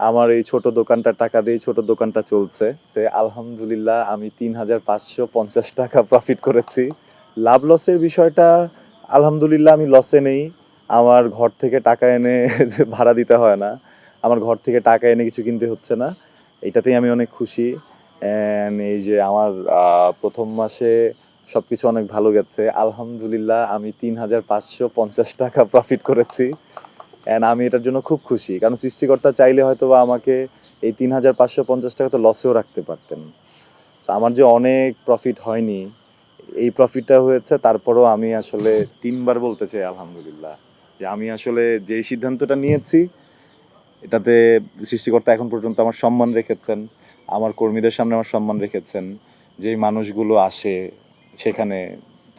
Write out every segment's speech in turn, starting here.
আমার এই ছোট দোকানটার টাকা দিয়েই ছোট দোকানটা চলছে। তো আলহামদুলিল্লাহ আমি ৩,৫৫০ টাকা প্রফিট করেছি। লাভ লসের বিষয়টা আলহামদুলিল্লাহ আমি লসে নেই। আমার ঘর থেকে টাকা এনে ভাড়া দিতে হয় না। আমার ঘর থেকে টাকা এনে কিছু কিনতে হচ্ছে না। এইটাতেই আমি অনেক খুশি। অ্যান্ড এই যে আমার ১ম মাসে সবকিছু অনেক ভালো গেছে। আলহামদুলিল্লাহ আমি ৩,৫৫০ টাকা প্রফিট করেছি। অ্যান্ড আমি এটার জন্য খুব খুশি, কারণ সৃষ্টিকর্তা চাইলে হয়তো বা আমাকে এই ৩,৫৫০ টাকা তো লসেও রাখতে পারতেন। So, আমার যে অনেক প্রফিট হয়নি, এই প্রফিটটা হয়েছে, তারপরেও আমি আসলে ৩ বার বলতে চাই আলহামদুলিল্লাহ যে আমি আসলে যেই সিদ্ধান্তটা নিয়েছি এটাতে সৃষ্টিকর্তা এখন পর্যন্ত আমার সম্মান রেখেছেন, আমার কর্মীদের সামনে আমার সম্মান রেখেছেন। যেই মানুষগুলো আসে সেখানে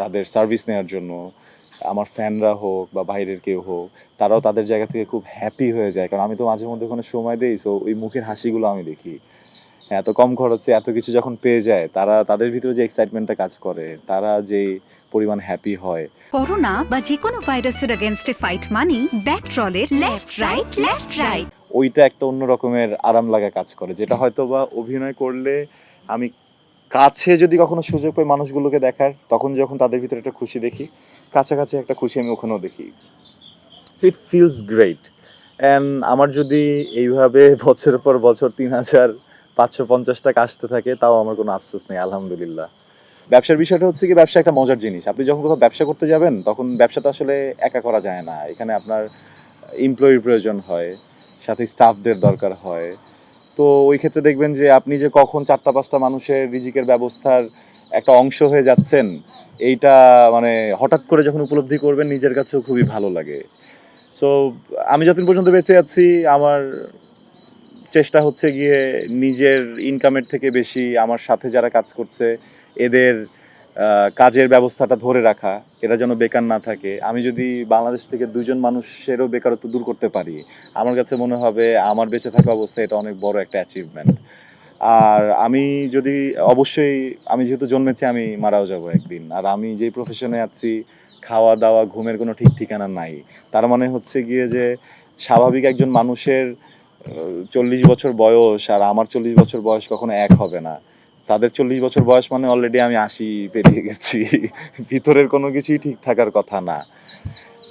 তাদের সার্ভিস নেওয়ার জন্য, আমার ফ্যানরা হোক বা বাইরের কেউ হোক, তারাও তাদের জায়গা থেকে খুব হ্যাপি হয়ে যায়, কারণ আমি তো মাঝে মধ্যে ওখানে সময় দিই। সো ওই মুখের হাসিগুলো আমি দেখি। এত কম খরচে এত কিছু যখন পেয়ে যায়, তারা তাদের ভিতরে যে এক্সাইটমেন্টটা কাজ করে, তারা যে পরিমাণ হ্যাপি হয়। করোনা বা যে কোনো ভাইরাসের এগেনস্টে ফাইট মানি ব্যাকট্রলের লেফট রাইট। ওইটা একটা অন্য রকমের আরাম লাগা কাজ করে, যেটা হয়তো বা অভিনয় করলে আমি কাছে যদি কখনো সুযোগ পাই মানুষগুলোকে দেখার, তখন যখন তাদের ভিতরে একটা খুশি দেখি, কাছাকাছি একটা খুশি আমি ওখানেও দেখি। So it feels great. And আমার যদি এইভাবে বছরের পর বছর ৩,৫৫০ টাকা আসতে থাকে, তাও আমার কোনো আফসোস নেই আলহামদুলিল্লাহ। ব্যবসার বিষয়টা হচ্ছে কি, ব্যবসা একটা মজার জিনিস। আপনি যখন কোথাও ব্যবসা করতে যাবেন, তখন ব্যবসা তো আসলে একা করা যায় না। এখানে আপনার এমপ্লয়ির প্রয়োজন হয়, সাথে স্টাফদের দরকার হয়। তো ওই ক্ষেত্রে দেখবেন যে আপনি যে কখন ৪টা ৫টা মানুষের রিজিকের ব্যবস্থার একটা অংশ হয়ে যাচ্ছেন, এইটা মানে হঠাৎ করে যখন উপলব্ধি করবেন, নিজের কাছেও খুবই ভালো লাগে। সো আমি যতদিন পর্যন্ত বেঁচে আছি, আমার চেষ্টা হচ্ছে গিয়ে নিজের ইনকামের থেকে বেশি আমার সাথে যারা কাজ করছে এদের কাজের ব্যবস্থাটা ধরে রাখা, এরা যেন বেকার না থাকে। আমি যদি বাংলাদেশ থেকে ২জন মানুষেরও বেকারত্ব দূর করতে পারি, আমার কাছে মনে হবে আমার বেঁচে থাকা অবস্থায় এটা অনেক বড় একটা অ্যাচিভমেন্ট। আর আমি যদি অবশ্যই, আমি যেহেতু জন্মেছি আমি মারাও যাব একদিন, আর আমি যেই প্রফেশনে আছি, খাওয়া দাওয়া ঘুমের কোনো ঠিক ঠিকানা নাই। তার মানে হচ্ছে গিয়ে যে স্বাভাবিক একজন মানুষের ৪০ বছর বয়স আর আমার ৪০ বছর বয়স কখনো এক হবে না। তাদের ৪০ বছর বয়স মানে অলরেডি আমি ৮০ পেরিয়ে গেছি। ভিতরের কোনো কিছুই ঠিক থাকার কথা না।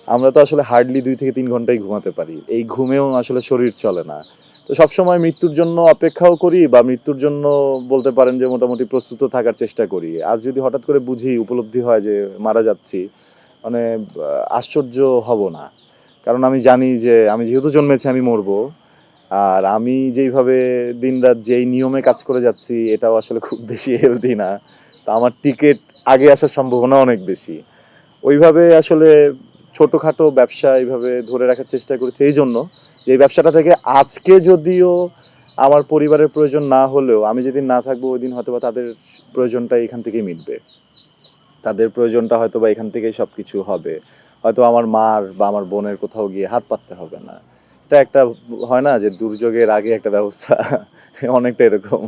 আমরা তো আসলে হার্ডলি ২ থেকে ৩ ঘন্টাই ঘুমাতে পারি, এই ঘুমেও আসলে শরীর চলে না। তো সবসময় মৃত্যুর জন্য অপেক্ষাও করি, বা মৃত্যুর জন্য বলতে পারেন যে মোটামুটি প্রস্তুত থাকার চেষ্টা করি। আজ যদি হঠাৎ করে বুঝি, উপলব্ধি হয় যে মারা যাচ্ছি, মানে আশ্চর্য হব না, কারণ আমি জানি যে আমি যেহেতু জন্মেছি আমি মরবো। আর আমি যেইভাবে দিনরাত যেই নিয়মে কাজ করে যাচ্ছি, এটাও আসলে খুব বেশি হেলদি না। তো আমার টিকিট আগে আসার সম্ভাবনা অনেক বেশি। ওইভাবে আসলে ছোটোখাটো ব্যবসা এইভাবে ধরে রাখার চেষ্টা করেছি এই জন্য যে এই ব্যবসাটা থেকে আজকে যদিও আমার পরিবারের প্রয়োজন না হলেও, আমি যেদিন না থাকবো ওই দিন হয়তো বা তাদের প্রয়োজনটা এখান থেকেই মিটবে। তাদের প্রয়োজনটা হয়তো বা এখান থেকেই সব কিছু হবে। হয়তো আমার মার বা আমার বোনের কোথাও গিয়ে হাত পাততে হবে না। এটা একটা হয় না যে দুর্যোগের আগে একটা ব্যবস্থা, অনেকটা এরকম।